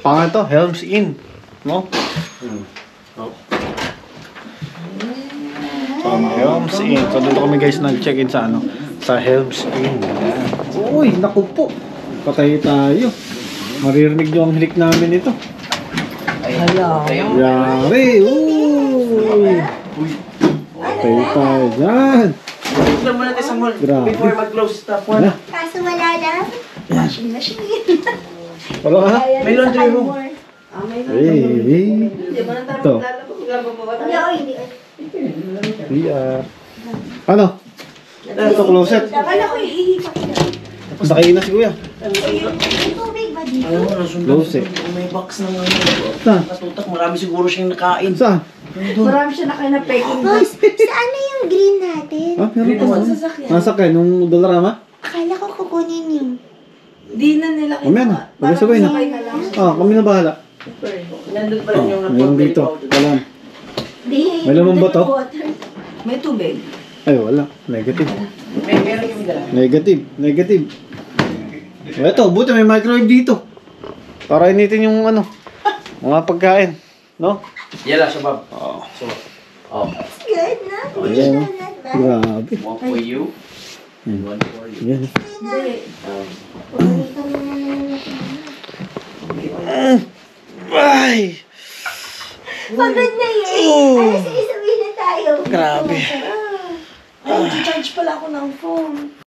Pangalan to, Helms Inn. No? Oh. Helms Inn. So dito kami guys nag-check-in sa ano, sa Helms Inn. Uy, naku po. Patay tayo. Maririnig nyo ang hilik namin ito. Yari. Uy. Patay tayo dyan. Tignan mo natin sa mall. Grabe. Before mag-close stop 1. Kaso wala lang. Washing machine. Wala ka? May laundry room. Ito. Ano? Ito closet. Wala ko iipak. Nakain na si kuya. May tubig ba dito? Ayaw mo, nasundan. Closet. May box ng Saan? katutak. Marami siguro siyang nakain. Saan? Marami siya na kayo na peking. Boss, saan na yung green natin? Ah, meron pa. Sasakyan. Nasakay nung Dollarama? Akala ko kukunin yung... Di na nila Mamaya na. Sabay-sabay na. sakay na lang. Ah, kami na bahala. Nandun pa rin yung Mayroon dito. Wala. May laman ba to? May tubig. Ay, wala. Negative. Meron yung dala. Negative. Negative. Ito, buti may microwave dito. Para initin yung ano, mga pagkain. No? Yala, sabab. Oo. Oh. Good na. Ayan. Grabe. One for you. And one for you. Yan. Ay! Pagod na yun. Alas 6 uwi na tayo. Grabe. Ay, charge pala ako ng phone.